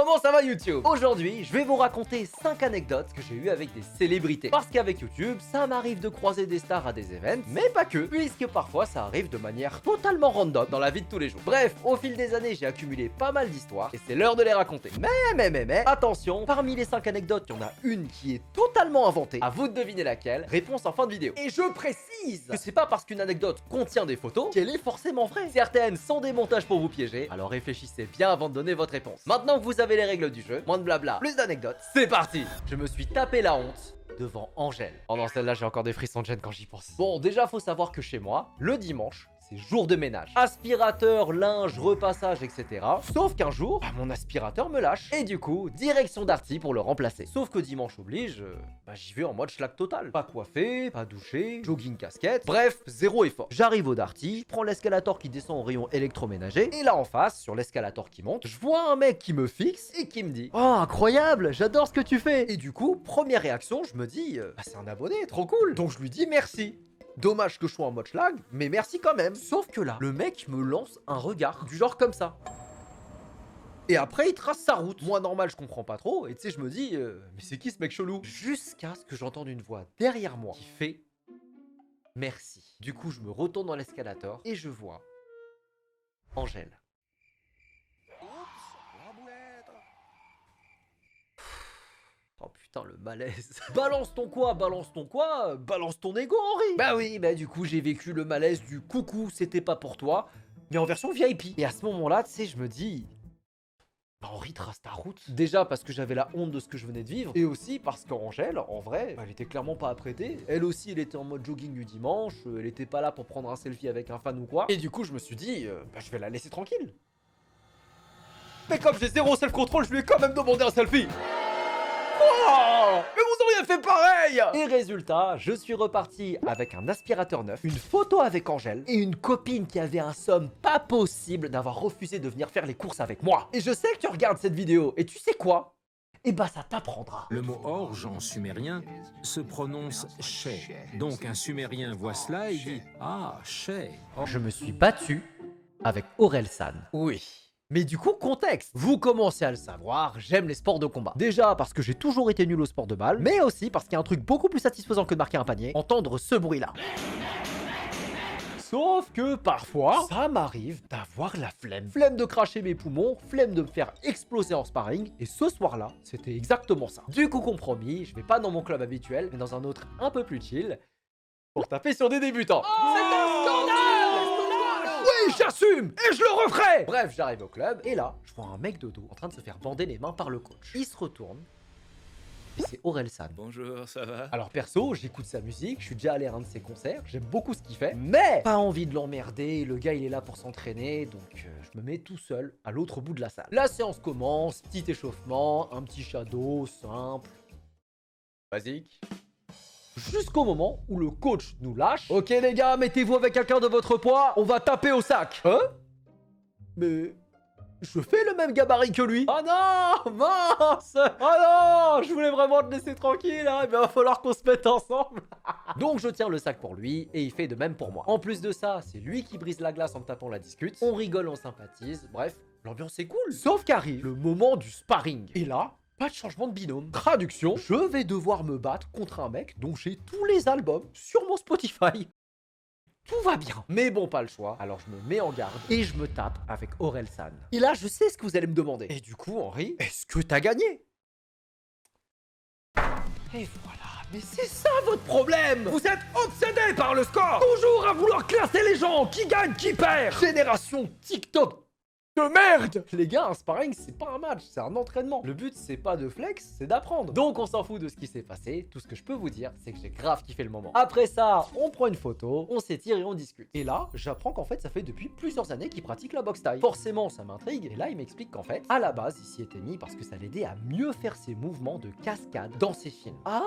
comment ça va YouTube? Aujourd'hui, je vais vous raconter 5 anecdotes que j'ai eues avec des célébrités. Parce qu'avec YouTube, ça m'arrive de croiser des stars à des events, mais pas que, puisque parfois ça arrive de manière totalement random dans la vie de tous les jours. Bref, au fil des années, j'ai accumulé pas mal d'histoires et c'est l'heure de les raconter. Mais, attention, parmi les 5 anecdotes, il y en a une qui est totalement inventée. À vous de deviner laquelle, réponse en fin de vidéo. Et je précise que c'est pas parce qu'une anecdote contient des photos qu'elle est forcément vraie. Certaines sont des montages pour vous piéger, alors réfléchissez bien avant de donner votre réponse. Maintenant que vous avez les règles du jeu, moins de blabla, plus d'anecdotes, c'est parti. Je me suis tapé la honte devant Angèle. Oh non, celle-là, j'ai encore des frissons de gêne quand j'y pense. Bon, déjà, faut savoir que chez moi, le dimanche, c'est jour de ménage. Aspirateur, linge, repassage, etc. Sauf qu'un jour, mon aspirateur me lâche. Et du coup, direction Darty pour le remplacer. Sauf que dimanche oblige, j'y vais en mode schlag total. Pas coiffé, pas douché, jogging casquette. Bref, zéro effort. J'arrive au Darty, je prends l'escalator qui descend au rayon électroménager. Et là en face, sur l'escalator qui monte, je vois un mec qui me fixe et qui me dit: "Oh, incroyable, j'adore ce que tu fais." Et du coup, première réaction, je me dis, c'est un abonné, trop cool. Donc je lui dis merci. Dommage que je sois en mode schlag, mais merci quand même. Sauf que là, le mec me lance un regard, du genre comme ça. Et après, il trace sa route. Moi, normal, je comprends pas trop. Et tu sais, je me dis, mais c'est qui ce mec chelou? Jusqu'à ce que j'entende une voix derrière moi qui fait merci. Du coup, je me retourne dans l'escalator et je vois Angèle. Oh putain, le malaise. Balance ton quoi? Balance ton quoi? Balance ton ego, Henri. Bah oui, du coup, j'ai vécu le malaise du coucou, c'était pas pour toi, mais en version VIP. Et à ce moment-là, tu sais, je me dis, Henri, trace ta route. Déjà parce que j'avais la honte de ce que je venais de vivre, et aussi parce qu'Angèle, en vrai, elle était clairement pas apprêtée. Elle aussi, elle était en mode jogging du dimanche, elle était pas là pour prendre un selfie avec un fan ou quoi. Et du coup, je me suis dit, je vais la laisser tranquille. Mais comme j'ai zéro self-control, je lui ai quand même demandé un selfie. Oh, mais vous auriez fait pareil! Et résultat, je suis reparti avec un aspirateur neuf, une photo avec Angèle et une copine qui avait un somme pas possible d'avoir refusé de venir faire les courses avec moi. Et je sais que tu regardes cette vidéo et tu sais quoi? Eh bah ça t'apprendra. Le mot orge en sumérien se prononce chay. Donc un sumérien voit cela et dit ah, chay. Je me suis battu avec Orelsan. Oui. Mais du coup, contexte. Vous commencez à le savoir, j'aime les sports de combat. Déjà parce que j'ai toujours été nul au sport de balle, mais aussi parce qu'il y a un truc beaucoup plus satisfaisant que de marquer un panier, entendre ce bruit-là. Sauf que parfois, ça m'arrive d'avoir la flemme. Flemme de cracher mes poumons, flemme de me faire exploser en sparring, et ce soir-là, c'était exactement ça. Du coup, compromis, je vais pas dans mon club habituel, mais dans un autre un peu plus chill, pour taper sur des débutants. C'est un scandale! Oui, j'assume et je le referai. Bref, j'arrive au club et là, je vois un mec de dos en train de se faire bander les mains par le coach. Il se retourne et c'est Orelsan. Bonjour, ça va? Alors perso, j'écoute sa musique, je suis déjà allé à un de ses concerts, j'aime beaucoup ce qu'il fait, mais pas envie de l'emmerder, le gars il est là pour s'entraîner, donc je me mets tout seul à l'autre bout de la salle. La séance commence, petit échauffement, un petit shadow simple, basique. Jusqu'au moment où le coach nous lâche. Ok les gars, mettez-vous avec quelqu'un de votre poids, on va taper au sac. Hein? Mais je fais le même gabarit que lui. Oh non, mince. Oh non, je voulais vraiment te laisser tranquille, hein. Il va falloir qu'on se mette ensemble. Donc je tiens le sac pour lui et il fait de même pour moi. En plus de ça, c'est lui qui brise la glace en me tapant la discute. On rigole, on sympathise, bref, l'ambiance est cool. Sauf qu'arrive le moment du sparring. Et là, pas de changement de binôme. Traduction, je vais devoir me battre contre un mec dont j'ai tous les albums sur mon Spotify. Tout va bien. Mais bon, pas le choix. Alors je me mets en garde et je me tape avec Orelsan. Et là, je sais ce que vous allez me demander. Et du coup, Henri, est-ce que t'as gagné? Et voilà. Mais c'est ça votre problème! Vous êtes obsédé par le score! Toujours à vouloir classer les gens! Qui gagne, qui perd! Génération TikTok de merde! Les gars, un sparring, c'est pas un match, c'est un entraînement. Le but, c'est pas de flex, c'est d'apprendre. Donc, on s'en fout de ce qui s'est passé. Tout ce que je peux vous dire, c'est que j'ai grave kiffé le moment. Après ça, on prend une photo, on s'étire et on discute. Et là, j'apprends qu'en fait, ça fait depuis plusieurs années qu'il pratique la boxe thaï. Forcément, ça m'intrigue. Et là, il m'explique qu'en fait, à la base, il s'y était mis parce que ça l'aidait à mieux faire ses mouvements de cascade dans ses films. Ah!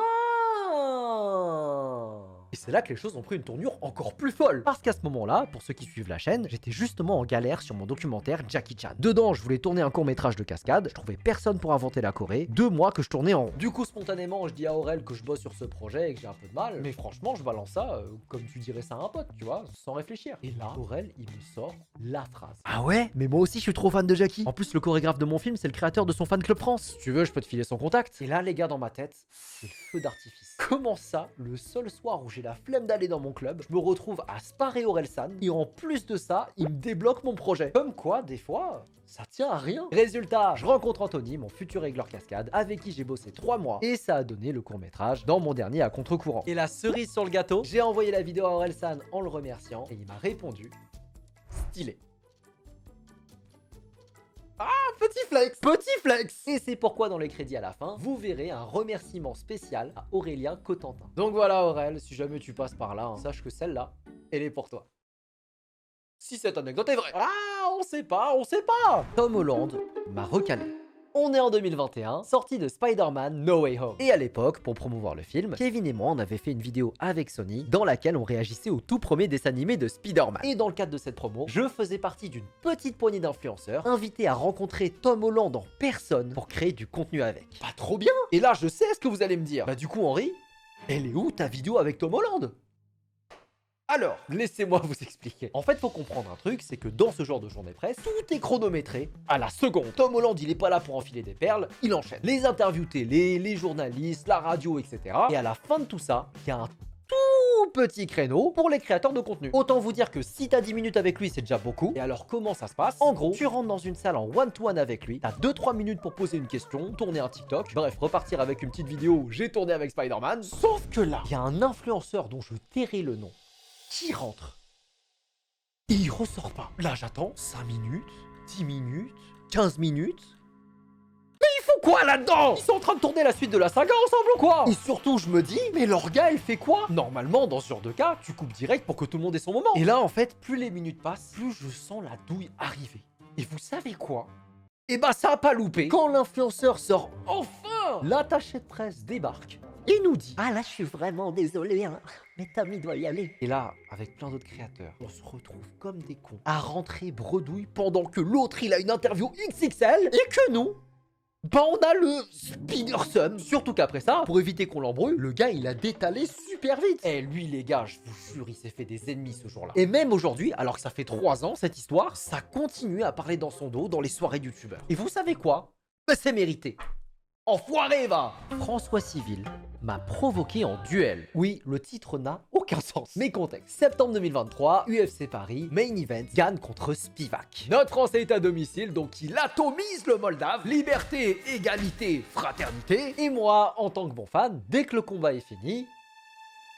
Et c'est là que les choses ont pris une tournure encore plus folle. Parce qu'à ce moment-là, pour ceux qui suivent la chaîne, j'étais justement en galère sur mon documentaire Jackie Chan. Dedans, je voulais tourner un court-métrage de cascade, je trouvais personne pour inventer la Corée, 2 mois que je tournais en rond. Du coup, spontanément, je dis à Aurel que je bosse sur ce projet et que j'ai un peu de mal, mais franchement, je balance ça, comme tu dirais ça à un pote, tu vois, sans réfléchir. Et là, Aurel, il me sort la phrase. Ah ouais? Mais moi aussi, je suis trop fan de Jackie. En plus, le chorégraphe de mon film, c'est le créateur de son fan club France. Si tu veux, je peux te filer son contact. Et là, les gars, dans ma tête, c'est feu d'artifice. Comment ça, le seul soir où j'ai la flemme d'aller dans mon club, je me retrouve à sparer Orelsan, et en plus de ça, il me débloque mon projet. Comme quoi, des fois, ça tient à rien. Résultat, je rencontre Anthony, mon futur régleur cascade, avec qui j'ai bossé 3 mois, et ça a donné le court-métrage dans mon dernier à contre-courant. Et la cerise sur le gâteau, j'ai envoyé la vidéo à Orelsan en le remerciant, et il m'a répondu, stylé. Petit flex! Petit flex! Et c'est pourquoi dans les crédits à la fin, vous verrez un remerciement spécial à Aurélien Cotentin. Donc voilà Aurel, si jamais tu passes par là, hein, sache que celle-là, elle est pour toi. Si cette anecdote est vraie. Ah, on sait pas, on sait pas! Tom Holland m'a recalé. On est en 2021, sortie de Spider-Man No Way Home. Et à l'époque, pour promouvoir le film, Kevin et moi on avait fait une vidéo avec Sony dans laquelle on réagissait au tout premier dessin animé de Spider-Man. Et dans le cadre de cette promo, je faisais partie d'une petite poignée d'influenceurs invités à rencontrer Tom Holland en personne pour créer du contenu avec. Pas trop bien? Et là je sais ce que vous allez me dire. Bah du coup Henri, elle est où ta vidéo avec Tom Holland? Alors, laissez-moi vous expliquer. En fait, faut comprendre un truc, c'est que dans ce genre de journée presse, tout est chronométré à la seconde. Tom Holland, il est pas là pour enfiler des perles, il enchaîne. Les interviews télé, les journalistes, la radio, etc. Et à la fin de tout ça, il y a un tout petit créneau pour les créateurs de contenu. Autant vous dire que si t'as 10 minutes avec lui, c'est déjà beaucoup. Et alors, comment ça se passe? En gros, tu rentres dans une salle en one-to-one avec lui, t'as 2-3 minutes pour poser une question, tourner un TikTok, bref, repartir avec une petite vidéo où j'ai tourné avec Spider-Man. Sauf que là, il y a un influenceur dont je tairai le nom qui rentre. Et il ressort pas. Là, j'attends 5 minutes, 10 minutes, 15 minutes. Mais ils font quoi là-dedans? Ils sont en train de tourner la suite de la saga ensemble ou quoi? Et surtout, je me dis, mais l'orga, elle fait quoi? Normalement, dans ce genre de cas, tu coupes direct pour que tout le monde ait son moment. Et là, en fait, plus les minutes passent, plus je sens la douille arriver. Et vous savez quoi? Eh bah, ça a pas loupé. Quand l'influenceur sort enfin, l'attaché de presse débarque et nous dit: ah là, je suis vraiment désolé, hein, mais Tommy doit y aller. Et là, avec plein d'autres créateurs, on se retrouve comme des cons à rentrer bredouille pendant que l'autre, il a une interview XXL et que nous, bah on a le Spider-Sum. Surtout qu'après ça, pour éviter qu'on l'embrouille, le gars, il a détalé super vite. Et lui, les gars, je vous jure, il s'est fait des ennemis ce jour-là. Et même aujourd'hui, alors que ça fait 3 ans, cette histoire, ça continue à parler dans son dos dans les soirées youtubeurs. Et vous savez quoi? Bah, c'est mérité. Enfoiré, va! François Civil m'a provoqué en duel. Oui, le titre n'a aucun sens. Mais contexte. Septembre 2023, UFC Paris, main event, Gann contre Spivak. Notre Français est à domicile, donc il atomise le Moldave. Liberté, égalité, fraternité. Et moi, en tant que bon fan, dès que le combat est fini,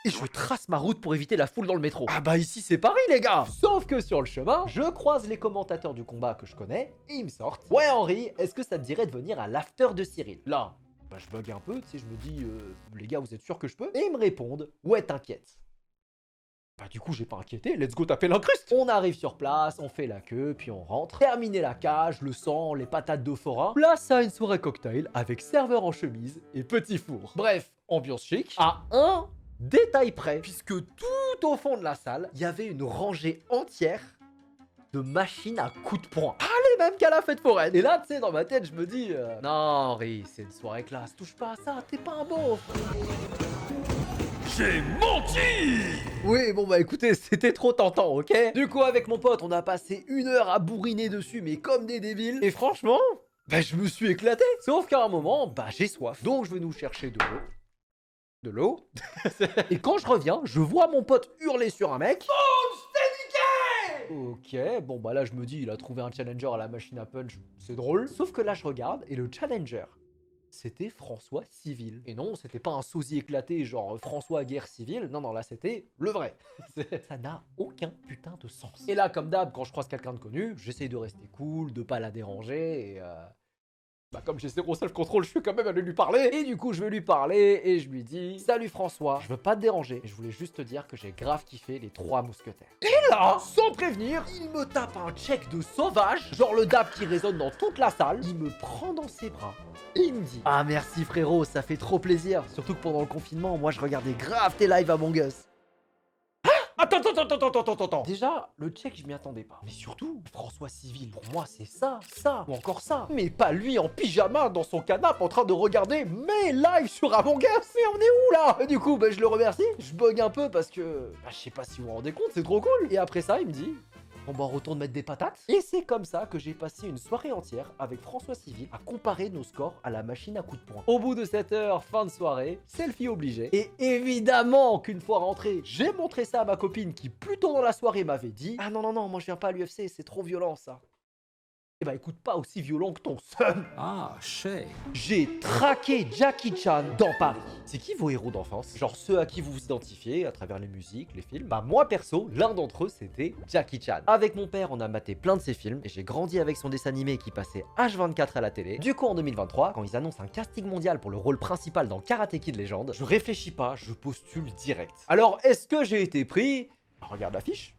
et je trace ma route pour éviter la foule dans le métro. Ah bah ici c'est Paris les gars. Sauf que sur le chemin, je croise les commentateurs du combat que je connais et ils me sortent: ouais Henri, est-ce que ça te dirait de venir à l'after de Cyril? Là, bah je bug un peu, tu sais, je me dis les gars, vous êtes sûrs que je peux? Et ils me répondent: ouais, t'inquiète. Bah du coup j'ai pas inquiété, let's go taper l'incruste. On arrive sur place, on fait la queue, puis on rentre. Terminé la cage, le sang, les patates de forain. Place à une soirée cocktail avec serveur en chemise et petit four. Bref, ambiance chic. À un détail près, puisque tout au fond de la salle, il y avait une rangée entière de machines à coups de poing. Ah, les mêmes qu'à la fête foraine. Et là, tu sais, dans ma tête, je me dis non, Henri, c'est une soirée classe, touche pas à ça, t'es pas un beauf. J'ai menti! Oui, bon bah écoutez, c'était trop tentant, ok? Du coup, avec mon pote, on a passé 1 heure à bourriner dessus, mais comme des débiles. Et franchement, bah je me suis éclaté. Sauf qu'à un moment, bah j'ai soif. Donc je vais nous chercher de l'eau. De l'eau. Et quand je reviens, je vois mon pote hurler sur un mec. Boum, je t'ai niqué! Ok, bon bah là je me dis, il a trouvé un challenger à la machine à punch, c'est drôle. Sauf que là je regarde, et le challenger, c'était François Civil. Et non, c'était pas un sosie éclaté genre François Guerre Civile. Non, non, là c'était le vrai. Ça n'a aucun putain de sens. Et là, comme d'hab, quand je croise quelqu'un de connu, j'essaye de rester cool, de pas la déranger, et bah comme j'ai 0 self-control, je suis quand même allé lui parler. Et du coup, je vais lui parler et je lui dis: salut François, je veux pas te déranger, je voulais juste te dire que j'ai grave kiffé les 3 mousquetaires. Et là, sans prévenir, il me tape un check de sauvage, genre le dab qui résonne dans toute la salle. Il me prend dans ses bras et il me dit: ah merci frérot, ça fait trop plaisir. Surtout que pendant le confinement, moi je regardais grave tes lives Among Us. Attends. Déjà, le check, je m'y attendais pas. Mais surtout, François Civil, pour moi, c'est ça, ou encore ça. Mais pas lui en pyjama dans son canapé en train de regarder mes lives sur Among Us. Mais on est où là? Et du coup, je le remercie. Je bug un peu parce que, je sais pas si vous vous rendez compte, c'est trop cool. Et après ça, il me dit... on retourne mettre des patates. Et c'est comme ça que j'ai passé une soirée entière avec François Civil à comparer nos scores à la machine à coups de poing. Au bout de 7 heures, fin de soirée, selfie obligé. Et évidemment qu'une fois rentré, j'ai montré ça à ma copine qui plus tôt dans la soirée m'avait dit « ah non, moi je viens pas à l'UFC, c'est trop violent ça ». Eh bah écoute, pas aussi violent que ton son. Ah, Shay. J'ai traqué Jackie Chan dans Paris. C'est qui vos héros d'enfance? Genre ceux à qui vous vous identifiez à travers les musiques, les films? Bah moi perso, l'un d'entre eux c'était Jackie Chan. Avec mon père, on a maté plein de ses films et j'ai grandi avec son dessin animé qui passait H24 à la télé. Du coup en 2023, quand ils annoncent un casting mondial pour le rôle principal dans Karate Kid Legend, je réfléchis pas, je postule direct. Alors est-ce que j'ai été pris? Regarde l'affiche.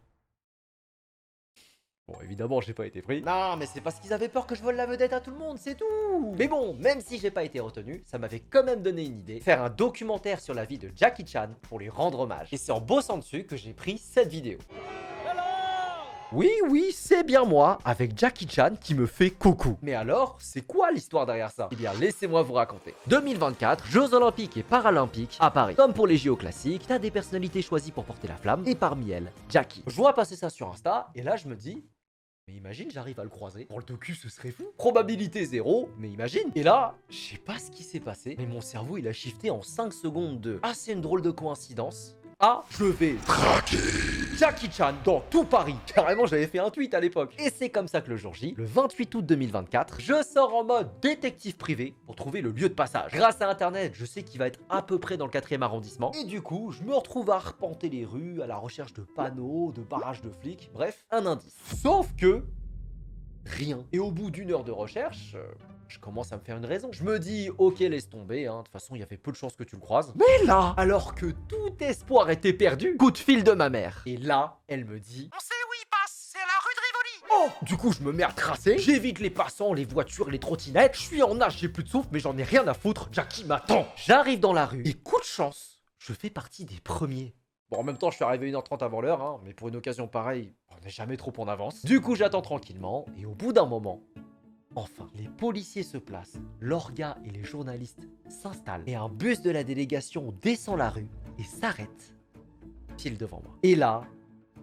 Bon, évidemment, j'ai pas été pris. Non, mais c'est parce qu'ils avaient peur que je vole la vedette à tout le monde, c'est tout. Mais bon, même si j'ai pas été retenu, ça m'avait quand même donné une idée. Faire un documentaire sur la vie de Jackie Chan pour lui rendre hommage. Et c'est en bossant dessus que j'ai pris cette vidéo. Oui, c'est bien moi, avec Jackie Chan qui me fait coucou. Mais alors, c'est quoi l'histoire derrière ça? Eh bien, laissez-moi vous raconter. 2024, Jeux Olympiques et Paralympiques à Paris. Comme pour les JO classiques, t'as des personnalités choisies pour porter la flamme, et parmi elles, Jackie. Je vois passer ça sur Insta, et là je me dis... mais imagine, j'arrive à le croiser. Pour le docu, ce serait fou. Probabilité 0, mais imagine. Et là, je sais pas ce qui s'est passé, mais mon cerveau, il a shifté en 5 secondes de « ah, c'est une drôle de coïncidence » à « je vais traquer Jackie Chan dans tout Paris ». Carrément, j'avais fait un tweet à l'époque. Et c'est comme ça que le jour J, le 28 août 2024, je sors en mode détective privé pour trouver le lieu de passage. Grâce à Internet, je sais qu'il va être à peu près dans le 4e arrondissement. Et du coup, je me retrouve à arpenter les rues à la recherche de panneaux, de barrages de flics, bref, un indice. Sauf que... rien. Et au bout d'une heure de recherche, je commence à me faire une raison. Je me dis, ok, laisse tomber, hein. De toute façon, il y avait peu de chances que tu le croises. Mais là, alors que tout espoir était perdu, coup de fil de ma mère. Et là, elle me dit... on sait où il passe, c'est à la rue de Rivoli. Oh, du coup, je me mets à tracer. J'évite les passants, les voitures, les trottinettes. Je suis en nage, j'ai plus de souffle, mais j'en ai rien à foutre. Jackie m'attend. J'arrive dans la rue. Et coup de chance, je fais partie des premiers. Bon, en même temps, je suis arrivé 1h30 avant l'heure, hein, mais pour une occasion pareille, on n'est jamais trop en avance. Du coup, j'attends tranquillement, et au bout d'un moment, enfin, les policiers se placent, l'orga et les journalistes s'installent, et un bus de la délégation descend la rue et s'arrête pile devant moi. Et là,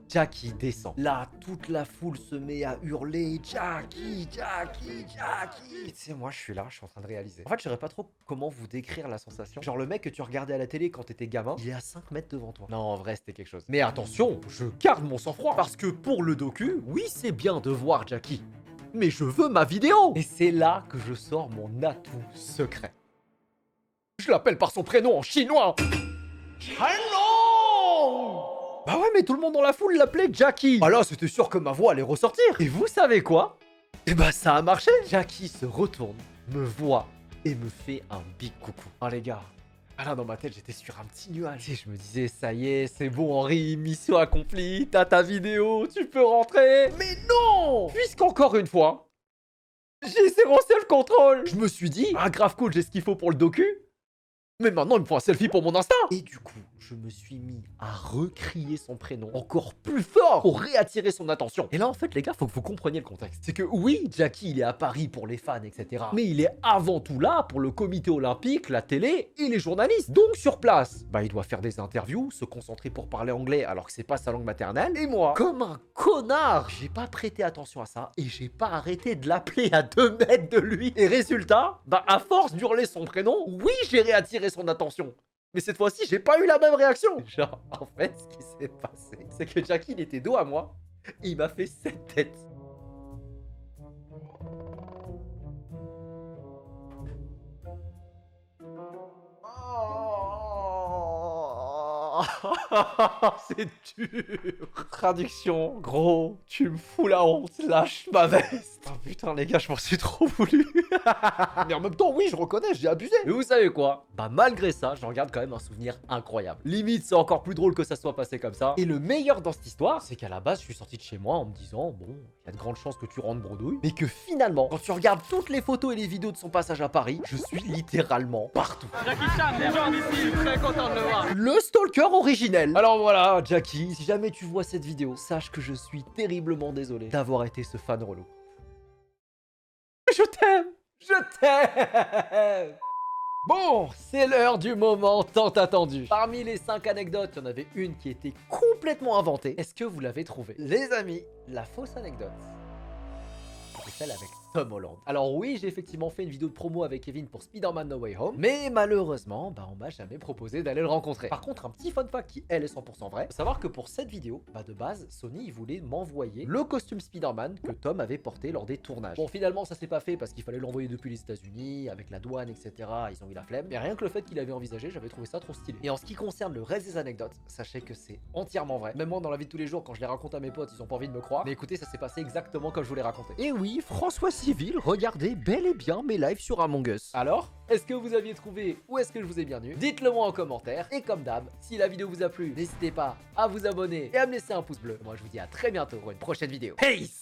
Jackie descend. Là, toute la foule se met à hurler « Jackie, Jackie, Jackie !» Et tu sais, moi, je suis là, je suis en train de réaliser. En fait, je saurais pas trop comment vous décrire la sensation. Genre, le mec que tu regardais à la télé quand t'étais gamin, il est à 5 mètres devant toi. Non, en vrai, c'était quelque chose. Mais attention, je garde mon sang-froid. Parce que pour le docu, oui, c'est bien de voir Jackie. Mais je veux ma vidéo. Et c'est là que je sors mon atout secret. Je l'appelle par son prénom en chinois. Hello! Bah ouais, mais tout le monde dans la foule l'appelait Jackie. Ah là, c'était sûr que ma voix allait ressortir. Et vous savez quoi? Eh bah ça a marché. Jackie se retourne, me voit et me fait un big coucou. Oh les gars, ah là dans ma tête j'étais sur un petit nuage. Et je me disais ça y est, c'est bon Henri, mission accomplie, t'as ta vidéo, tu peux rentrer. Mais non! Puisqu'encore une fois, j'ai zéro self-control. Je me suis dit, ah grave cool, j'ai ce qu'il faut pour le docu. Mais maintenant, il me faut un selfie pour mon Insta. Et du coup, je me suis mis à recrier son prénom encore plus fort pour réattirer son attention. Et là, en fait, les gars, faut que vous compreniez le contexte. C'est que oui, Jackie, il est à Paris pour les fans, etc. Mais il est avant tout là pour le comité olympique, la télé et les journalistes. Donc, sur place, bah, il doit faire des interviews, se concentrer pour parler anglais alors que c'est pas sa langue maternelle. Et moi, comme un connard, j'ai pas prêté attention à ça et j'ai pas arrêté de l'appeler à 2 mètres de lui. Et résultat, bah, à force d'hurler son prénom, oui, j'ai réattiré son attention. Mais cette fois-ci, j'ai pas eu la même réaction. Genre, en fait, ce qui s'est passé, c'est que Jackie, il était dos à moi et il m'a fait cette tête. C'est dur. Traduction, gros, tu me fous la honte, lâche ma veste. Oh putain les gars, je m'en suis trop voulu. Mais en même temps, oui, je reconnais, j'ai abusé. Mais vous savez quoi? Bah malgré ça, j'en garde quand même un souvenir incroyable. Limite, c'est encore plus drôle que ça soit passé comme ça. Et le meilleur dans cette histoire, c'est qu'à la base, je suis sorti de chez moi en me disant, bon, il y a de grandes chances que tu rentres bredouille. Mais que finalement, quand tu regardes toutes les photos et les vidéos de son passage à Paris, je suis littéralement partout. Jackie Chan, légende ici, très content de le voir. Le stalker cœur originel. Alors voilà, Jackie, si jamais tu vois cette vidéo, sache que je suis terriblement désolé d'avoir été ce fan relou. Je t'aime. Je t'aime. Bon, c'est l'heure du moment tant attendu. Parmi les 5 anecdotes, il y en avait une qui était complètement inventée. Est-ce que vous l'avez trouvée? Les amis, la fausse anecdote, c'est celle avec Tom Holland. Alors oui, j'ai effectivement fait une vidéo de promo avec Kevin pour Spider-Man No Way Home, mais malheureusement, on m'a jamais proposé d'aller le rencontrer. Par contre, un petit fun fact qui, elle, est 100% vrai, faut savoir que pour cette vidéo, de base, Sony, il voulait m'envoyer le costume Spider-Man que Tom avait porté lors des tournages. Bon, finalement, ça s'est pas fait parce qu'il fallait l'envoyer depuis les États-Unis, avec la douane, etc. Ils ont eu la flemme, mais rien que le fait qu'il avait envisagé, j'avais trouvé ça trop stylé. Et en ce qui concerne le reste des anecdotes, sachez que c'est entièrement vrai. Même moi, dans la vie de tous les jours, quand je les raconte à mes potes, ils ont pas envie de me croire. Mais écoutez, ça s'est passé exactement comme je vous l'ai raconté. Et oui, François Civil, regardez bel et bien mes lives sur Among Us. Alors, est-ce que vous aviez trouvé ou est-ce que je vous ai bien eu? Dites-le moi en commentaire. Et comme d'hab, si la vidéo vous a plu, n'hésitez pas à vous abonner et à me laisser un pouce bleu. Moi, je vous dis à très bientôt pour une prochaine vidéo. Peace!